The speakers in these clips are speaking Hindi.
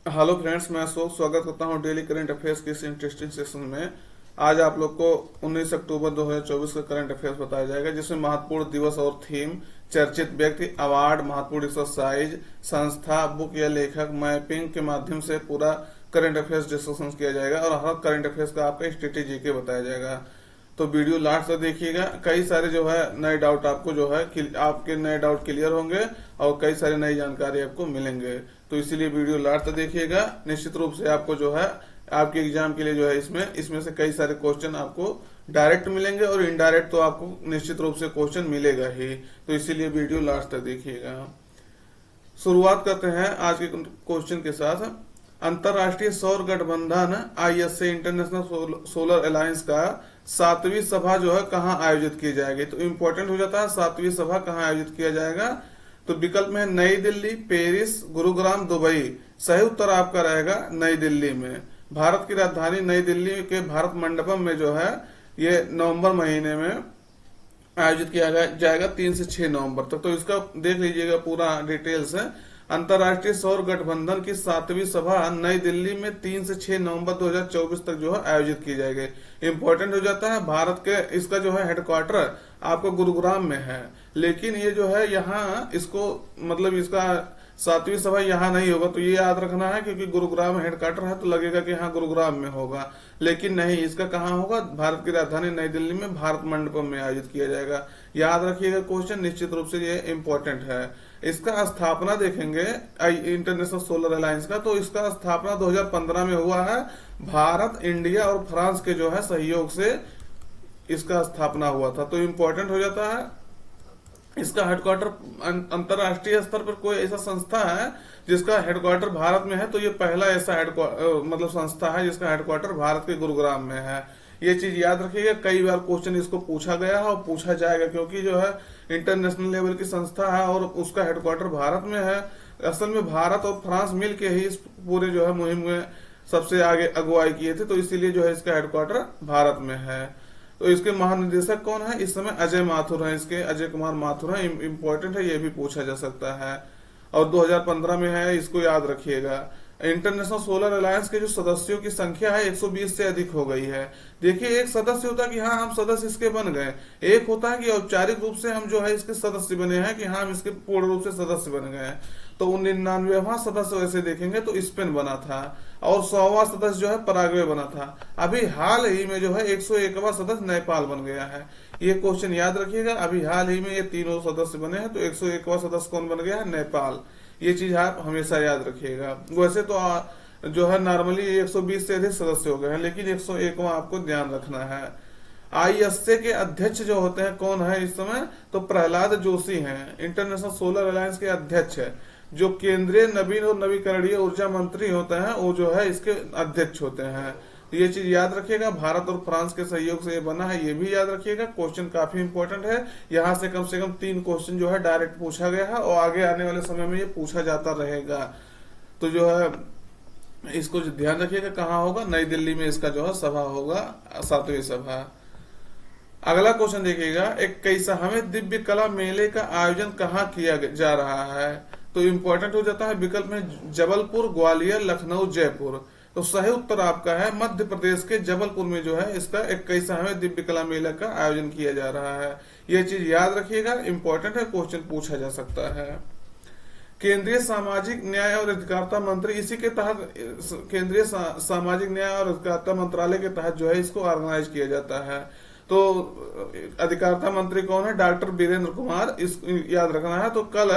हेलो फ्रेंड्स, मैं अशोक स्वागत करता हूं डेली करंट अफेयर्स के इस इंटरेस्टिंग सेशन में। आज आप लोग को 19 अक्टूबर 2024 का करंट अफेयर्स बताया जाएगा, जिसमें महत्वपूर्ण दिवस और थीम, चर्चित व्यक्ति, अवार्ड, महत्वपूर्ण एक्सरसाइज, संस्था, बुक या लेखक, मैपिंग के माध्यम से पूरा करंट अफेयर्स डिस्कशन किया जाएगा और हर करंट अफेयर्स का आपका स्ट्रेटेजी के बताया जाएगा। तो वीडियो लास्ट तक देखिएगा। कई सारे जो है नए डाउट आपको जो है आपके नए डाउट क्लियर होंगे और कई सारी नई जानकारी आपको मिलेंगे। तो इसीलिए वीडियो लास्ट तक देखिएगा। निश्चित रूप से आपको जो है आपके एग्जाम के लिए जो है इसमें से कई सारे क्वेश्चन आपको डायरेक्ट मिलेंगे और इनडायरेक्ट तो आपको निश्चित रूप से क्वेश्चन मिलेगा ही। तो इसीलिए वीडियो लास्ट तक देखिएगा। शुरुआत करते हैं आज के क्वेश्चन के साथ। अंतरराष्ट्रीय सौर गठबंधन आईएसए इंटरनेशनल सोलर अलायंस का 7वीं सभा जो है कहाँ आयोजित की जाएगी। तो इम्पोर्टेंट हो जाता है 7वीं सभा कहाँ आयोजित किया जाएगा। तो विकल्प में नई दिल्ली, पेरिस, गुरुग्राम, दुबई। सही उत्तर आपका रहेगा नई दिल्ली में। भारत की राजधानी नई दिल्ली के भारत मंडपम में जो है ये नवंबर महीने में आयोजित किया जाएगा 3 से 6 नवंबर तक। तो इसका देख लीजिएगा पूरा डिटेल्स है। अंतरराष्ट्रीय सौर गठबंधन की 7वीं सभा नई दिल्ली में 3 से 6 नवंबर 2024 तक जो है आयोजित की जाएगी। इंपॉर्टेंट हो जाता है भारत के इसका जो है हेडक्वार्टर आपको गुरुग्राम में है, लेकिन ये जो है यहाँ इसको मतलब इसका 7वीं सभा यहाँ नहीं होगा। तो ये याद रखना है, क्योंकि गुरुग्राम हेडक्वार्टर है तो लगेगा कि हाँ गुरुग्राम में होगा, लेकिन नहीं, इसका कहाँ होगा, भारत की राजधानी नई दिल्ली में भारत मंडपम में आयोजित किया जाएगा। याद रखिएगा, क्वेश्चन निश्चित रूप से ये इम्पोर्टेंट है। इसका स्थापना देखेंगे इंटरनेशनल सोलर अलायंस का, तो इसका स्थापना 2015 में हुआ है। भारत, इंडिया और फ्रांस के जो है सहयोग से इसका स्थापना हुआ था। तो इम्पोर्टेंट हो जाता है। इसका हेडक्वार्टर अंतरराष्ट्रीय स्तर पर कोई ऐसा संस्था है जिसका हेडक्वार्टर भारत में है, तो ये पहला ऐसा मतलब संस्था है जिसका हेडक्वार्टर भारत के गुरुग्राम में है। ये चीज याद रखिएगा, कई बार क्वेश्चन इसको पूछा गया है और पूछा जाएगा, क्योंकि जो है इंटरनेशनल लेवल की संस्था है और उसका हेडक्वार्टर भारत में है। असल में भारत और फ्रांस मिलके ही इस पूरे जो है मुहिम में सबसे आगे अगुवाई किए थे, तो इसीलिए जो है इसका हेडक्वार्टर भारत में है। तो इसके महानिदेशक कौन है इस समय? अजय माथुर है, इसके अजय कुमार माथुर है। इंपॉर्टेंट है, ये भी पूछा जा सकता है और 2015 में है, इसको याद रखिएगा। इंटरनेशनल सोलर अलायंस के जो सदस्यों की संख्या है 120 से अधिक हो गई है। देखिए, एक सदस्य होता है कि हाँ हम सदस्य इसके बन गए, एक होता है कि औपचारिक रूप से हम जो है इसके सदस्य बने हैं कि हाँ हम इसके पूर्ण रूप से सदस्य बन गए हैं। तो 99वां सदस्य वैसे देखेंगे तो स्पेन बना था और 100वां सदस्य जो है पराग्वे बना था। अभी हाल ही में जो है 101वां सदस्य नेपाल बन गया है। ये क्वेश्चन याद रखिएगा, अभी हाल ही में ये तीनों सदस्य बने हैं, तो 101वां सदस्य कौन बन गया है? नेपाल। ये चीज आप हमेशा याद रखिएगा। वैसे तो जो है नॉर्मली 120 से अधिक सदस्य हो गए हैं, लेकिन 101वां आपको ध्यान रखना है। आईएसए के अध्यक्ष जो होते हैं कौन है इस समय? तो प्रहलाद जोशी हैं, इंटरनेशनल सोलर अलायंस के अध्यक्ष है। जो केंद्रीय नवीन और नवीकरणीय ऊर्जा मंत्री होते हैं वो जो है इसके अध्यक्ष होते हैं। तो ये चीज याद रखिएगा, भारत और फ्रांस के सहयोग से ये बना है, ये भी याद रखिएगा। क्वेश्चन काफी इंपॉर्टेंट है, यहाँ से कम 3 क्वेश्चन जो है डायरेक्ट पूछा गया है और आगे आने वाले समय में ये पूछा जाता रहेगा। तो जो है इसको ध्यान रखिएगा, कहाँ होगा? नई दिल्ली में इसका जो है सभा होगा, 7वीं सभा। अगला क्वेश्चन देखिएगा, 21वें दिव्य कला मेले का आयोजन कहाँ किया जा रहा है? तो इम्पोर्टेंट हो जाता है विकल्प में जबलपुर, ग्वालियर, लखनऊ, जयपुर। तो सही उत्तर आपका है मध्य प्रदेश के जबलपुर में जो है इसका 21वें दिव्य कला मेला का आयोजन किया जा रहा है। ये चीज याद रखिएगा, इंपॉर्टेंट है, क्वेश्चन पूछा जा सकता है। केंद्रीय सामाजिक न्याय और अधिकारिता मंत्री, इसी के तहत केंद्रीय सामाजिक न्याय और अधिकारिता मंत्रालय के तहत जो है इसको ऑर्गेनाइज किया जाता है। तो अधिकारिता मंत्री कौन है? डॉक्टर वीरेंद्र कुमार, इस याद रखना है। तो कल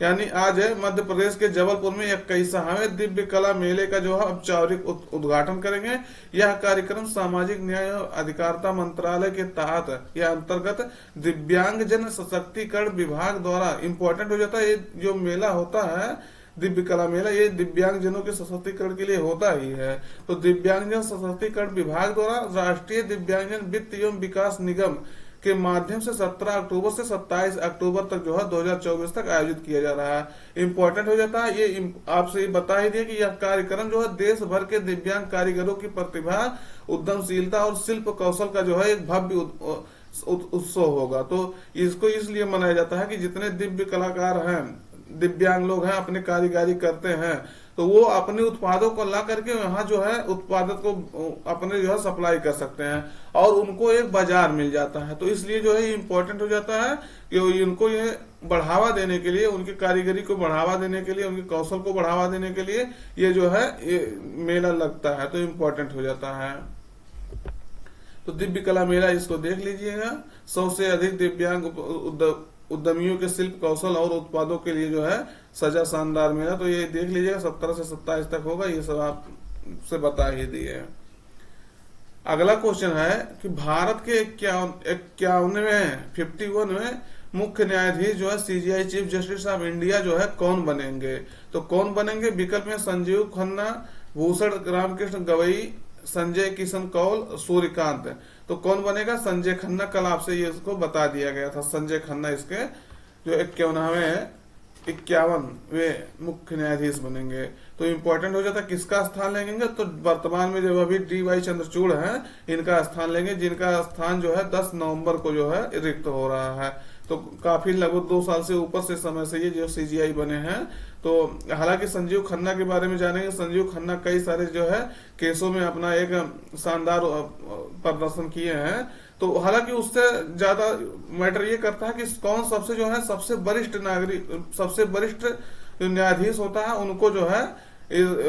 यानी आज है मध्य प्रदेश के जबलपुर में 21वें दिव्य कला मेले का जो है औपचारिक उद्घाटन करेंगे। यह कार्यक्रम सामाजिक न्याय और अधिकारिता मंत्रालय के तहत या अंतर्गत दिव्यांग जन सशक्तिकरण विभाग द्वारा, इंपॉर्टेंट हो जाता है, ये जो मेला होता है दिव्य कला मेला, ये दिव्यांग जनों के सशक्तिकरण के लिए होता ही है। तो दिव्यांगजन सशक्तिकरण विभाग द्वारा राष्ट्रीय दिव्यांगजन वित्त एवं विकास निगम के माध्यम से 17 अक्टूबर से 27 अक्टूबर तक जो है 2024 तक आयोजित किया जा रहा है। इंपॉर्टेंट हो जाता है, ये आपसे बता ही दिया कि यह कार्यक्रम जो है देश भर के दिव्यांग कारीगरों की प्रतिभा, उद्यमशीलता और शिल्प कौशल का जो है एक भव्य उत्सव होगा। तो इसको इसलिए मनाया जाता है कि जितने दिव्य कलाकार हैं, दिव्यांग लोग हैं, अपने कारीगरी करते हैं, तो वो अपने उत्पादों को ला करके वहां जो है उत्पादक को अपने जो है सप्लाई कर सकते हैं और उनको एक बाजार मिल जाता है। तो इसलिए जो है ये इम्पोर्टेंट हो जाता है कि इनको ये बढ़ावा देने के लिए, उनकी कारीगरी को बढ़ावा देने के लिए, उनके कौशल को बढ़ावा देने के लिए ये जो है ये मेला लगता है, तो इम्पोर्टेंट हो जाता है। तो दिव्य कला मेला इसको देख लीजिएगा। 100 से अधिक दिव्यांग उद्यमियों के शिल्प कौशल और उत्पादों के लिए जो है सजा शानदार मेला, तो ये देख लीजिएगा 17 से 27 तक होगा, ये सब आपसे बता ही दिए। अगला क्वेश्चन है कि भारत के 51वें मुख्य न्यायाधीश जो है CGI chief justice of India जो है कौन बनेंगे? तो कौन बनेंगे? विकल्प में संजीव खन्ना, भूषण रामकृष्ण गवई, संजय किशन कौल, सूर्यकांत। तो कौन बनेगा? संजय खन्ना। कल आपसे ये इसको बता दिया गया था, संजय खन्ना इसके जो 51वें मुख्य न्यायाधीश बनेंगे। तो इम्पोर्टेंट हो जाता है किसका स्थान लेंगे? तो वर्तमान में जो अभी DY चंद्रचूड़ है इनका स्थान लेंगे, जिनका स्थान जो है 10 नवंबर को जो है रिक्त हो रहा है। तो काफी लगभग 2 साल से ऊपर से समय से ये जो CGI बने हैं। तो हालांकि संजीव खन्ना के बारे में जानेंगे। संजीव खन्ना कई सारे जो है केसों में अपना एक शानदार प्रदर्शन किए हैं। तो हालांकि उससे ज्यादा मैटर ये करता है कि कौन सबसे जो है सबसे वरिष्ठ नागरिक, सबसे वरिष्ठ न्यायाधीश होता है उनको जो है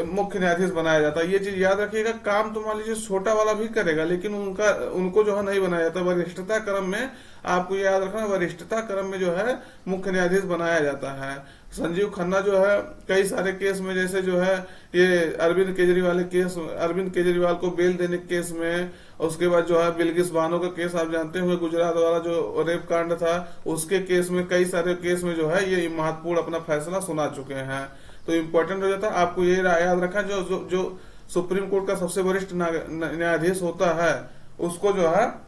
मुख्य न्यायाधीश बनाया जाता है। ये चीज याद रखिएगा। काम तो मान लीजिए छोटा वाला भी करेगा, लेकिन उनको जो है नहीं बनाया जाता। वरिष्ठता क्रम में आपको याद रखना, वरिष्ठता क्रम में जो है मुख्य न्यायाधीश बनाया जाता है। संजीव खन्ना जो है कई सारे केस में, जैसे जो है ये अरविंद केजरीवाल को बेल देने के केस में, उसके बाद जो है बिल्किस बानो का केस आप जानते हुए, गुजरात वाला जो रेप कांड था उसके केस में, कई सारे केस में जो है ये महत्वपूर्ण अपना फैसला सुना चुके हैं। तो इम्पोर्टेंट हो जाता है आपको ये याद रखा, जो सुप्रीम कोर्ट का सबसे वरिष्ठ न्यायाधीश होता है उसको जो है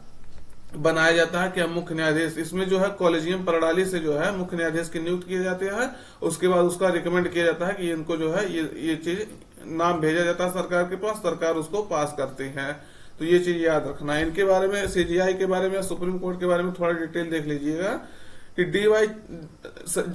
बनाया जाता है क्या? मुख्य न्यायाधीश। इसमें जो है कॉलेजियम प्रणाली से जो है मुख्य न्यायाधीश की नियुक्त किए जाते हैं। उसके बाद उसका रिकमेंड किया जाता है कि इनको जो है ये चीज नाम भेजा जाता है सरकार के पास, सरकार उसको पास करती है। तो ये चीज याद रखना है। इनके बारे में, CGI के बारे में, सुप्रीम कोर्ट के बारे में थोड़ा डिटेल देख लीजिएगा कि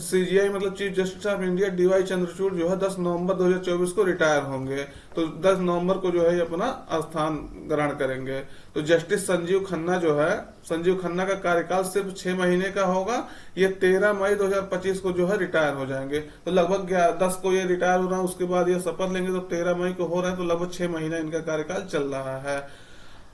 CGI मतलब chief justice of India DY Chandrachud जो है 10 नवंबर 2024 को रिटायर होंगे। तो 10 नवंबर को जो है अपना स्थान ग्रहण करेंगे। तो जस्टिस संजीव खन्ना जो है, संजीव खन्ना का कार्यकाल सिर्फ 6 महीने का होगा। ये 13 मई 2025 को जो है रिटायर हो जाएंगे। तो लगभग 10 को ये रिटायर हो रहा है, उसके बाद ये शपथ लेंगे, तो 13 मई को हो रहा है। तो लगभग 6 महीना इनका कार्यकाल चल रहा है।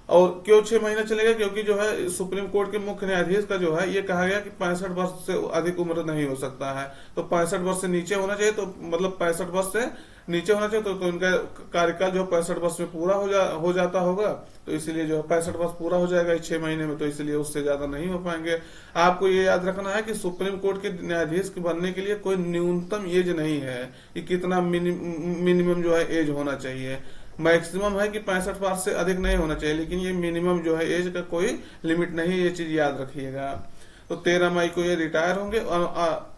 और क्यों 6 महीना चलेगा? क्योंकि जो है सुप्रीम कोर्ट के मुख्य न्यायाधीश का जो है ये कहा गया कि 65 वर्ष से अधिक उम्र नहीं हो सकता है। तो 65 वर्ष से नीचे होना चाहिए। तो मतलब 65 वर्ष से नीचे होना चाहिए। तो इनका कार्यकाल जो 65 वर्ष में पूरा हो जाता होगा। तो इसीलिए जो है 65 वर्ष पूरा हो जाएगा 6 महीने में। तो इसलिए उससे ज्यादा नहीं हो पाएंगे। आपको ये याद रखना है कि सुप्रीम कोर्ट के न्यायाधीश के बनने के लिए कोई न्यूनतम एज नहीं है कि कितना मिनिमम जो है एज होना चाहिए। मैक्सिमम है कि 65 वर्ष से अधिक नहीं होना चाहिए, लेकिन ये मिनिमम जो है एज का कोई लिमिट नहीं है। ये चीज याद रखिएगा। तो 13 मई को ये रिटायर होंगे। और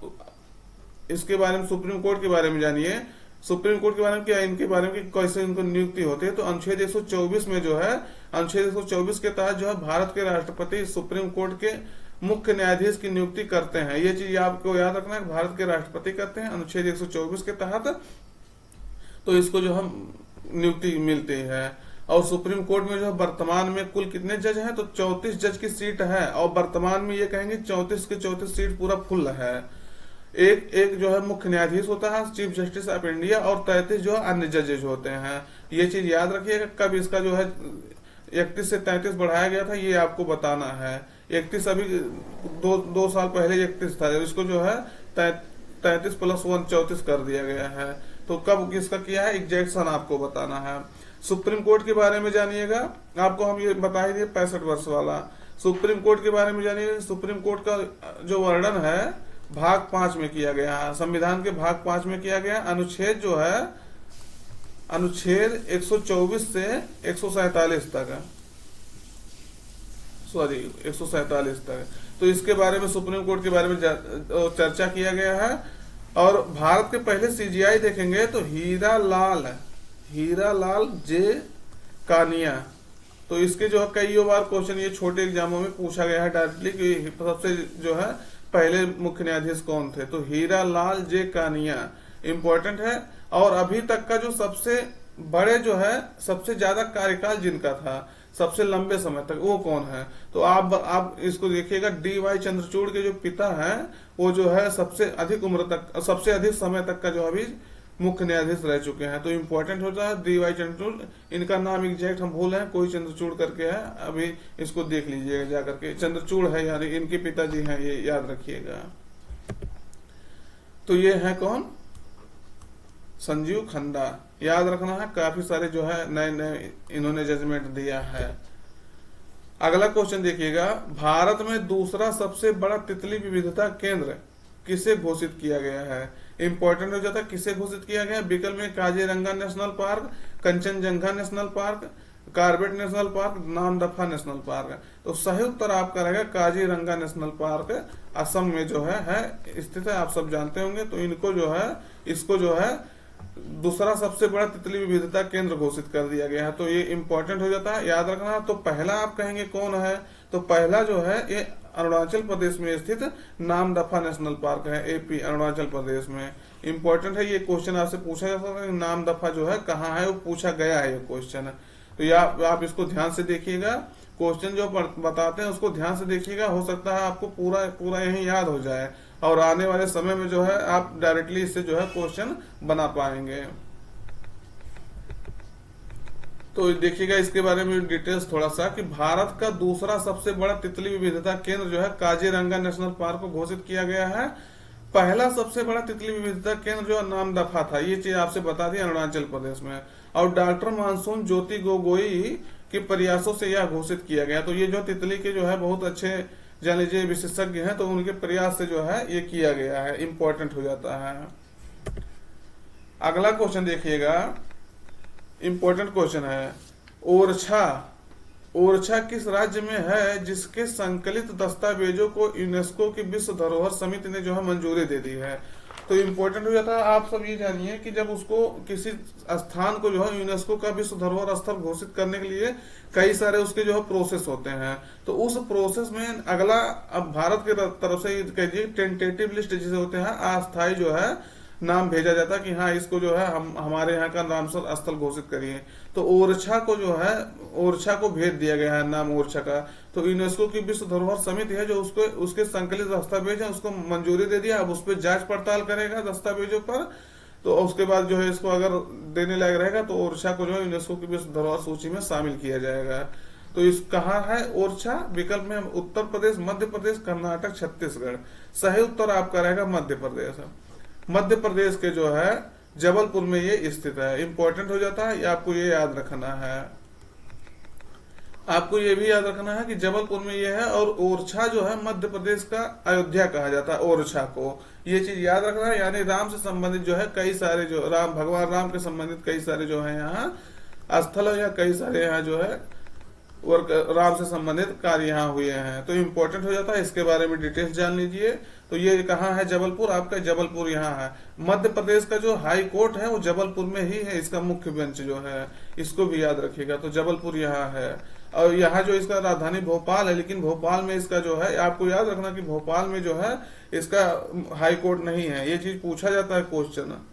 इसके बारे में सुप्रीम कोर्ट के बारे में जानिए। सुप्रीम कोर्ट के बारे में क्या, इनके बारे में कैसे इनको नियुक्ति होती है। तो अनुच्छेद 124 में जो है, अनुच्छेद 124 के तहत जो है भारत के राष्ट्रपति सुप्रीम कोर्ट के मुख्य न्यायाधीश की नियुक्ति करते हैं। ये चीज आपको याद रखना है, भारत के राष्ट्रपति करते हैं अनुच्छेद 124 के तहत। तो इसको जो हम नियुक्ति मिलती है। और सुप्रीम कोर्ट में जो है वर्तमान में कुल कितने जज हैं? तो 34 जज की सीट है। और वर्तमान में ये कहेंगे 34 की 34 सीट पूरा फुल है। एक जो है मुख्य न्यायाधीश होता है चीफ जस्टिस ऑफ इंडिया, और 33 जो है अन्य जजेज होते हैं। ये चीज याद रखिएगा। कब इसका जो है 31 से 33 बढ़ाया गया था ये आपको बताना है। 31 अभी 2 साल पहले 31 था, इसको जो है 33 + 1 34 कर दिया गया है। तो कब किसका किया है एग्जैक्ट सन आपको बताना है। सुप्रीम कोर्ट के बारे में जानिएगा। आपको हम ये बता ही दिए 65 वर्ष वाला। सुप्रीम कोर्ट के बारे में जानिए। सुप्रीम कोर्ट का जो वर्णन है भाग 5 में किया गया है, संविधान के भाग 5 में किया गया। अनुच्छेद जो है अनुच्छेद 124 से 147 तक, सॉरी 147 तक। तो इसके बारे में सुप्रीम कोर्ट के बारे में चर्चा किया गया है। और भारत के पहले CGI देखेंगे तो हीरा लाल जे कानिया। तो इसके जो है कई बार क्वेश्चन ये छोटे एग्जामों में पूछा गया है डायरेक्टली कि सबसे जो है पहले मुख्य न्यायाधीश कौन थे। तो हीरा लाल जे कानिया इम्पोर्टेंट है। और अभी तक का जो सबसे बड़े जो है, सबसे ज्यादा कार्यकाल जिनका था, सबसे लंबे समय तक, वो कौन है? तो आप इसको देखिएगा, डी वाई चंद्रचूड़ के जो पिता हैं वो जो है सबसे अधिक उम्र तक, सबसे अधिक समय तक का जो अभी मुख्य न्यायाधीश रह चुके हैं। तो इम्पोर्टेंट होता है डी वाई चंद्रचूड़। इनका नाम एग्जैक्ट हम भूल हैं, कोई चंद्रचूड़ करके है, अभी इसको देख लीजिएगा जाकर के, चंद्रचूड़ है यानी इनके पिताजी हैं, ये याद रखिएगा। तो ये है कौन? संजीव खन्ना, याद रखना है। काफी सारे जो है नए नए इन्होंने जजमेंट दिया है। अगला क्वेश्चन देखिएगा, भारत में दूसरा सबसे बड़ा तितली विविधता केंद्र किसे घोषित किया गया है? इंपॉर्टेंट हो जाता है, किसे घोषित किया गया? विकल्प में Kaziranga national park, Kanchenjunga national park, Corbett national park, Namdapha national park. तो सही उत्तर आपका रहेगा काजीरंगा नेशनल पार्क, असम में जो है स्थित है, आप सब जानते होंगे। तो इनको जो है, इसको जो है दूसरा सबसे बड़ा तितली विविधता केंद्र घोषित कर दिया गया है। तो ये इंपॉर्टेंट हो जाता है, याद रखना। तो पहला आप कहेंगे कौन है? तो पहला जो है ये अरुणाचल प्रदेश में स्थित नामदफा नेशनल पार्क है, एपी अरुणाचल प्रदेश में। इंपॉर्टेंट है, ये क्वेश्चन आपसे पूछा जा सकता है, नामदफा जो है कहाँ है, वो पूछा गया है ये क्वेश्चन। तो आप इसको ध्यान से देखिएगा, क्वेश्चन जो बताते हैं उसको ध्यान से देखिएगा, हो सकता है आपको पूरा पूरा यही याद हो जाए और आने वाले समय में जो है आप डायरेक्टली इससे जो है क्वेश्चन बना पाएंगे। तो देखिएगा इसके बारे में डिटेल्स थोड़ा सा, कि भारत का दूसरा सबसे बड़ा तितली विविधता केंद्र जो है काजीरंगा नेशनल पार्क को घोषित किया गया है। पहला सबसे बड़ा तितली विविधता केंद्र जो नामदफा था, ये चीज आपसे बता दी, अरुणाचल प्रदेश में। और डॉक्टर मानसून ज्योति गोगोई के प्रयासों से यह घोषित किया गया। तो ये जो तितली के जो है बहुत अच्छे जान लीजिए विशेषज्ञ हैं, तो उनके प्रयास से जो है ये किया गया है, इंपॉर्टेंट हो जाता है। अगला क्वेश्चन देखिएगा, इंपॉर्टेंट क्वेश्चन है, ओरछा किस राज्य में है जिसके संकलित दस्तावेजों को यूनेस्को की विश्व धरोहर समिति ने जो है मंजूरी दे दी है? तो इम्पोर्टेंट हो जाता है, आप सब ये जानिए कि जब उसको किसी स्थान को जो है यूनेस्को का विश्व धरोहर स्थल घोषित करने के लिए कई सारे उसके जो है प्रोसेस होते हैं। तो उस प्रोसेस में अगला, अब भारत की तरफ से कहिए टेंटेटिव लिस्ट जिसे होते हैं, अस्थायी जो है नाम भेजा जाता है कि हाँ इसको जो है हम हमारे यहाँ का रामसर स्थल घोषित करिए। तो ओरछा को जो है, ओरछा को भेज दिया गया है नाम ओरछा का। तो यूनेस्को की विश्व धरोहर समिति है जो उसको उसके संकलित दस्तावेज है उसको मंजूरी दे दिया। अब उस पर जांच पड़ताल करेगा दस्तावेजों पर, तो उसके बाद जो है इसको अगर देने लायक रहेगा तो ओरछा को जो है यूनेस्को की विश्व धरोहर सूची में शामिल किया जाएगा। तो इस कहाँ है ओरछा? विकल्प में उत्तर प्रदेश, मध्य प्रदेश, कर्नाटक, छत्तीसगढ़। सही उत्तर आपका रहेगा मध्य प्रदेश। मध्य प्रदेश के जो है जबलपुर में ये स्थित है, इंपॉर्टेंट हो जाता है, ये आपको ये याद रखना है। आपको ये भी याद रखना है कि जबलपुर में ये है, और ओरछा जो है मध्य प्रदेश का अयोध्या कहा जाता है ओरछा को, ये चीज याद रखना है। यानी राम से संबंधित जो है कई सारे जो भगवान राम के संबंधित कई सारे जो है यहाँ स्थल या कई सारे यहाँ जो है और राम से संबंधित कार्य यहाँ हुए हैं। तो इम्पोर्टेंट हो जाता है, इसके बारे में डिटेल्स जान लीजिए। तो ये कहाँ है? जबलपुर, आपका जबलपुर यहाँ है। मध्य प्रदेश का जो हाई कोर्ट है वो जबलपुर में ही है, इसका मुख्य बेंच जो है, इसको भी याद रखिएगा। तो जबलपुर यहाँ है, और यहाँ जो इसका राजधानी भोपाल है, लेकिन भोपाल में इसका जो है, आपको याद रखना कि भोपाल में जो है इसका हाई कोर्ट नहीं है, ये चीज पूछा जाता है क्वेश्चन।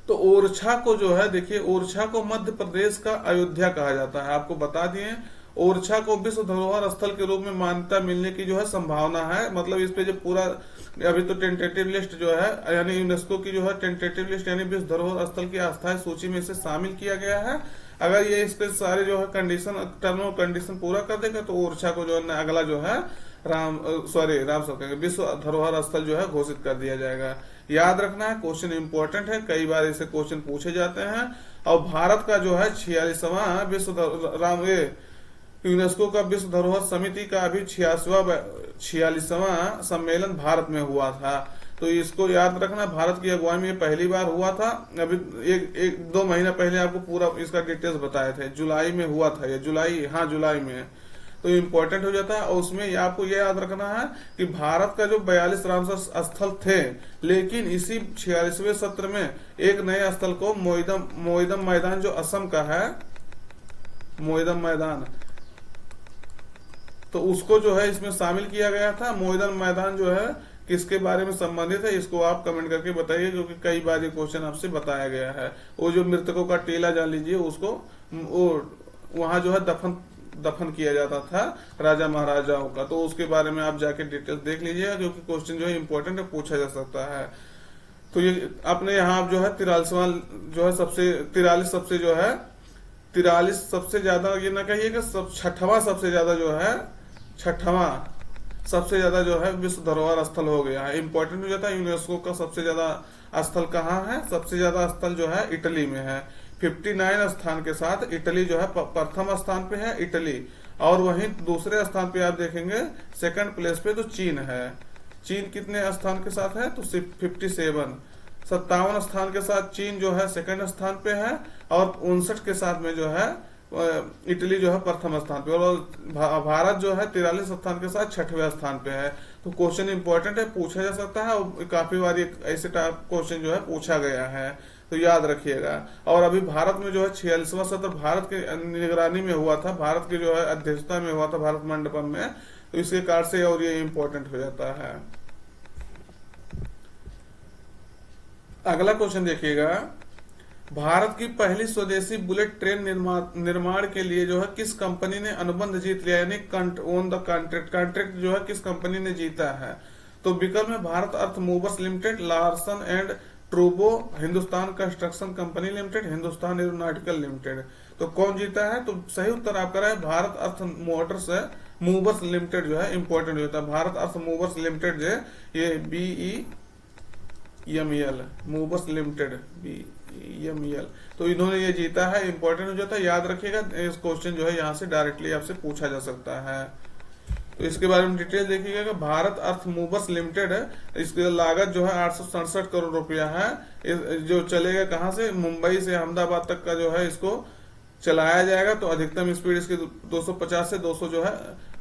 तो ओरछा को जो है, देखिए ओरछा को मध्य प्रदेश का अयोध्या कहा जाता है, आपको बता दिए। ओरछा को विश्व धरोहर स्थल के रूप में मान्यता मिलने की जो है संभावना है। मतलब इस पे जो पूरा अभी तो टेंटेटिव लिस्ट जो है, यानी यूनेस्को की जो है टेंटेटिव लिस्ट यानी विश्व धरोहर स्थल की अस्थायी सूची में इसे शामिल किया गया है। अगर ये इसके सारे जो है कंडीशन, टर्म और कंडीशन पूरा कर देगा तो ओरछा को जो है अगला जो है रामसर विश्व धरोहर स्थल जो है घोषित कर दिया जाएगा। याद रखना है, क्वेश्चन इंपॉर्टेंट है, कई बार ऐसे क्वेश्चन पूछे जाते हैं। और भारत का जो है 46वां विश्व यूनेस्को का विश्व धरोहर समिति का अभी 46वां सम्मेलन भारत में हुआ था। तो इसको याद रखना, भारत की अगुवाई में पहली बार हुआ था। अभी एक दो महीना पहले आपको पूरा इसका डिटेल्स बताए थे, जुलाई में हुआ था ये, जुलाई में। तो इम्पोर्टेंट हो जाता है। और उसमें आपको ये याद रखना है कि भारत का जो 42 रामसर स्थल थे, लेकिन इसी 46वें सत्र में एक नए स्थल को मोइदम मैदान जो असम का है, मोइदम मैदान, तो उसको जो है इसमें शामिल किया गया था। मोइदम मैदान जो है किसके बारे में संबंधित है, इसको आप कमेंट करके बताइए, क्योंकि कई बार ये क्वेश्चन आपसे बताया गया है। वो जो मृतकों का टीला जान लीजिए, उसको वो वहां जो है दफन किया जाता था राजा महाराजाओं का, तो उसके बारे में आप जाके डिटेल्स देख लीजिएगा, क्योंकि क्वेश्चन जो है इंपॉर्टेंट है, पूछा जा सकता है। तो ये अपने यहाँ जो है 43वां जो है सबसे 43 सबसे ज्यादा, ये ना कहिए कि छठवां सबसे ज्यादा जो है, छठवां सबसे ज्यादा जो है विश्व धरोहर स्थल हो गया है। इंपॉर्टेंट हो जाता है, यूनेस्को का सबसे ज्यादा स्थल कहाँ है, सबसे ज्यादा स्थल जो है इटली में है। 59 स्थान के साथ इटली जो है प्रथम स्थान पे है, इटली। और वहीं दूसरे स्थान पे आप देखेंगे सेकंड प्लेस पे तो चीन है। चीन कितने स्थान के साथ है, तो 57 स्थान के साथ चीन जो है सेकंड स्थान पे है, और 59 के साथ में जो है इटली जो है प्रथम स्थान पे, और भारत जो है 43 स्थान के साथ छठवें स्थान पे है। तो क्वेश्चन इंपॉर्टेंट है, पूछा जा सकता है, और काफी बार ऐसे टाइप क्वेश्चन जो है पूछा गया है, तो याद रखिएगा। और अभी भारत में जो है 46वां सत्र भारत के निगरानी में हुआ था, भारत के जो है अध्यक्षता में हुआ था भारत मंडपम में, तो इसके कारण से और ये इम्पोर्टेंट हो जाता है। अगला क्वेश्चन देखिएगा, भारत की पहली स्वदेशी बुलेट ट्रेन निर्माण के लिए जो है किस कंपनी ने अनुबंध जीत लिया, यानी ओन द कॉन्ट्रैक्ट जो है किस कंपनी ने जीता है। तो विकल्प में Bharat earth movers limited, Larsen and ट्रूबो, Hindustan construction company limited, Hindustan aeronautical limited. तो कौन जीता है, तो सही उत्तर आपका है Bharat earth motors movers limited जो है इंपॉर्टेंट होता है। भारत अर्थ मूवर्स लिमिटेड जो है ये BEMEL मूवर्स लिमिटेड BEMEL, तो इन्होंने ये जीता है, इंपॉर्टेंट हो जाता है, याद रखिएगा। इस क्वेश्चन जो है यहाँ से डायरेक्टली आपसे पूछा जा सकता है। तो इसके बारे में डिटेल देखिएगा कि भारत अर्थ मूवर्स लिमिटेड है, इसकी लागत जो है 867 करोड़ रुपया है। जो चलेगा कहाँ से, मुंबई से अहमदाबाद तक का जो है इसको चलाया जाएगा। तो अधिकतम स्पीड इसकी 250 से 200 जो है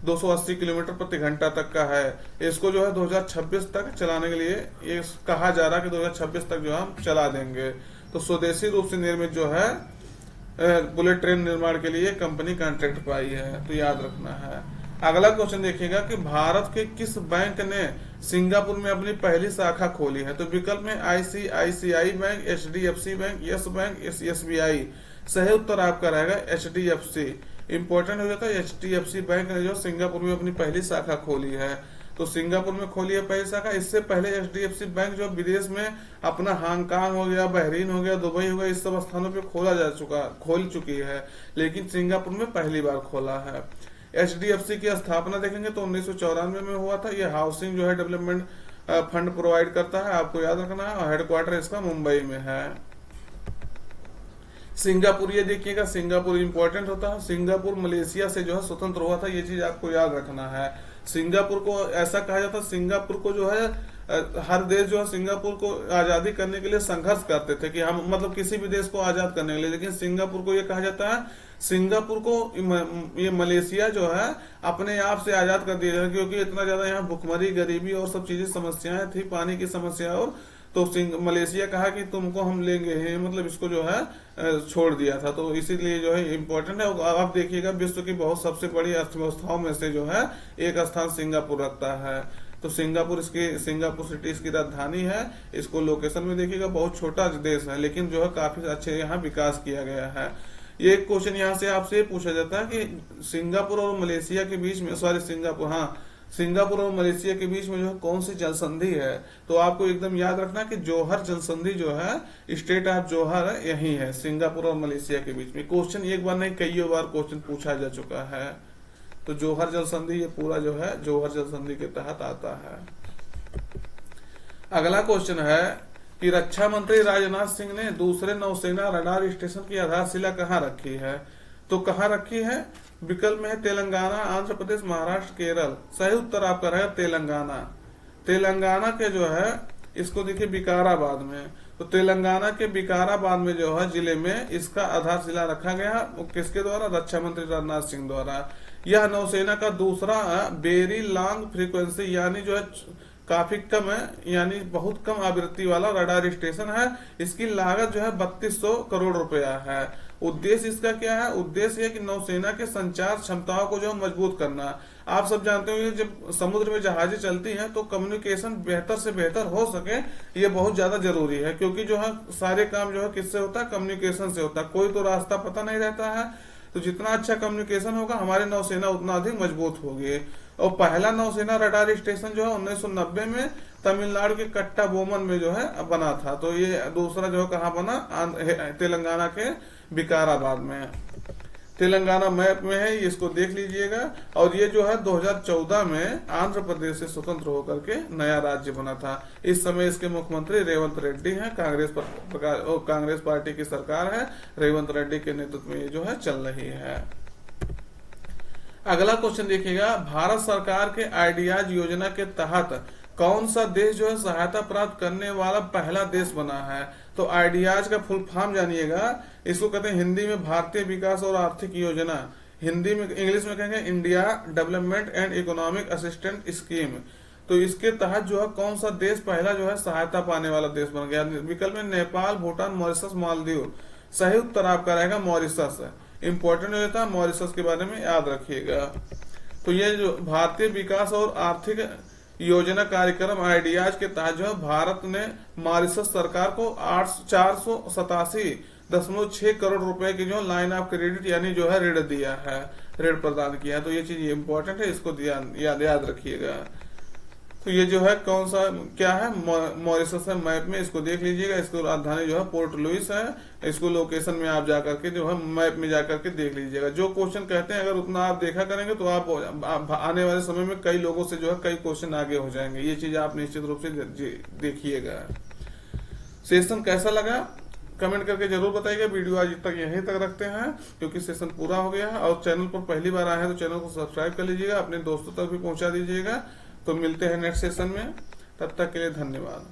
280 किलोमीटर प्रति घंटा तक का है। इसको जो है 2026 तक चलाने के लिए ये कहा जा रहा है कि 2026 तक जो है हम चला देंगे। तो स्वदेशी रूप से निर्मित जो है बुलेट ट्रेन निर्माण के लिए कंपनी कॉन्ट्रैक्ट पाई है, तो याद रखना है। अगला क्वेश्चन देखिएगा कि भारत के किस बैंक ने सिंगापुर में अपनी पहली शाखा खोली है। तो विकल्प में ICICI bank, HDFC bank, yes bank, SBI। सही उत्तर आपका रहेगा HDFC। इंपॉर्टेंट हो जाता है, HDFC बैंक ने जो सिंगापुर में अपनी पहली शाखा खोली है। तो सिंगापुर में खोली है पहली शाखा। इससे पहले HDFC बैंक जो विदेश में अपना हांगकांग हो गया, बहरीन हो गया, दुबई हो गया, इस सब स्थानों पे खोल चुकी है, लेकिन सिंगापुर में पहली बार खोला है। HDFC की स्थापना देखेंगे तो 1994 में हुआ था। ये हाउसिंग जो है डेवलपमेंट फंड प्रोवाइड करता है, आपको याद रखना है, और हेडक्वार्टर इसका मुंबई में है। सिंगापुर ये देखिएगा, सिंगापुर इंपॉर्टेंट होता है। सिंगापुर मलेशिया से जो है स्वतंत्र हुआ था, ये चीज आपको याद रखना है। सिंगापुर को ऐसा कहा जाता है, सिंगापुर को जो है हर देश जो है सिंगापुर को आजादी करने के लिए संघर्ष करते थे कि हम मतलब किसी भी देश को आजाद करने के लिए, लेकिन सिंगापुर को ये कहा जाता है, सिंगापुर को ये मलेशिया जो है अपने आप से आजाद कर दिया जाता, क्योंकि इतना ज्यादा यहाँ भुखमरी, गरीबी और सब चीजें समस्याएं थी, पानी की समस्या, और तो मलेशिया कहा कि तुमको हम लेंगे हैं, मतलब इसको जो है छोड़ दिया था। तो इसीलिए जो है इम्पोर्टेंट है। आप देखिएगा विश्व की बहुत सबसे बड़ी अर्थव्यवस्थाओं में से जो है एक स्थान सिंगापुर रखता है। तो सिंगापुर सिटी इसकी राजधानी है। इसको लोकेशन में देखिएगा, बहुत छोटा देश है, लेकिन जो है काफी अच्छे यहाँ विकास किया गया है। ये एक क्वेश्चन यहाँ से आपसे पूछा जाता है कि सिंगापुर और मलेशिया के बीच में, सिंगापुर और मलेशिया के बीच में जो है कौन सी जल संधि है। तो आपको एकदम याद रखना कि जौहर जल संधि जो है, स्टेट ऑफ जौहर है, यही है सिंगापुर और मलेशिया के बीच में। क्वेश्चन एक बार नहीं कई बार क्वेश्चन पूछा जा चुका है। तो जौहर जल संधि ये पूरा जो है जौहर जल संधि के तहत आता है। अगला क्वेश्चन है कि रक्षा मंत्री राजनाथ सिंह ने दूसरे नौसेना रडार स्टेशन की आधारशिला कहाँ रखी है। तो कहाँ रखी है, विकल्प में है तेलंगाना, आंध्र प्रदेश, महाराष्ट्र, केरल। सही उत्तर आपका रहेगा तेलंगाना। तेलंगाना के जो है इसको देखिए विकाराबाद में, तो तेलंगाना के विकाराबाद में जो है जिले में इसका आधारशिला रखा गया, किसके द्वारा, रक्षा मंत्री राजनाथ सिंह द्वारा। यह नौसेना का दूसरा वेरी लॉन्ग फ्रीक्वेंसी यानी जो है काफी कम है, यानी बहुत कम आवृत्ति वाला रडार स्टेशन है। इसकी लागत जो है 3200 करोड़ रुपया है, उद्देश्य इसका क्या है? उद्देश्य है कि नौसेना के संचार क्षमताओं को जो है मजबूत करना। आप सब जानते हो जब समुद्र में जहाजें चलती हैं तो कम्युनिकेशन बेहतर से बेहतर हो सके, ये बहुत ज्यादा जरूरी है, क्योंकि जो है सारे काम जो है किससे होता है? कम्युनिकेशन से होता है। कोई तो रास्ता पता नहीं रहता है, तो जितना अच्छा कम्युनिकेशन होगा हमारी नौसेना उतना अधिक मजबूत होगी। और पहला नौसेना रडार स्टेशन जो है 1990 में तमिलनाडु के कट्टाबोमन में जो है बना था। तो ये दूसरा जो है कहाँ बना? तेलंगाना के विकाराबाद में। तेलंगाना मैप में है, इसको देख लीजिएगा। और ये जो है 2014 में आंध्र प्रदेश से स्वतंत्र होकर के नया राज्य बना था। इस समय इसके मुख्यमंत्री रेवंत रेड्डी हैं। कांग्रेस पार्टी की सरकार है, रेवंत रेड्डी के नेतृत्व में ये जो है चल रही है। अगला क्वेश्चन देखिएगा, भारत सरकार के आइडियाज योजना के तहत कौन सा देश जो है सहायता प्राप्त करने वाला पहला देश बना है? तो आइडियाज का फुल फॉर्म जानिएगा। इसको कहते हैं हिंदी में भारतीय विकास और आर्थिक योजना, हिंदी में इंग्लिश में कहेंगे India development and economic assistant scheme. तो इसके तहत जो है कौन सा देश पहला जो है सहायता पाने वाला देश बन गया? विकल्प में नेपाल, भूटान, मॉरिशस, मालदीव। सही उत्तर आपका रहेगा मॉरिशस। इंपॉर्टेंट हो जाता है, मॉरिशस के बारे में याद रखिएगा। तो ये जो भारतीय विकास और आर्थिक योजना कार्यक्रम आइडियाज के तहत जो है भारत ने मॉरिशस सरकार को 487.6 करोड़ रुपए की जो लाइन ऑफ क्रेडिट यानी जो है ऋण दिया है, ऋण प्रदान किया है। तो ये चीज इंपॉर्टेंट है, इसको याद रखिएगा। तो ये जो है कौन सा क्या है? मॉरिशस है मैप में, इसको देख लीजिएगा। इसको राजधानी जो है पोर्ट लुइस है। इसको लोकेशन में आप जाकर के जो है मैप में जाकर के देख लीजिएगा। जो क्वेश्चन कहते हैं अगर उतना आप देखा करेंगे तो आप आने वाले समय में कई लोगों से जो है कई क्वेश्चन आगे हो जाएंगे। ये चीज आप निश्चित रूप से देखिएगा। सेशन कैसा लगा कमेंट करके जरूर बताइएगा। वीडियो आज तक यहीं तक रखते हैं क्योंकि सेशन पूरा हो गया है। और चैनल पर पहली बार आए हैं तो चैनल को सब्सक्राइब कर लीजिएगा, अपने दोस्तों तक भी पहुंचा दीजिएगा। तो मिलते हैं नेक्स्ट सेशन में, तब तक के लिए धन्यवाद।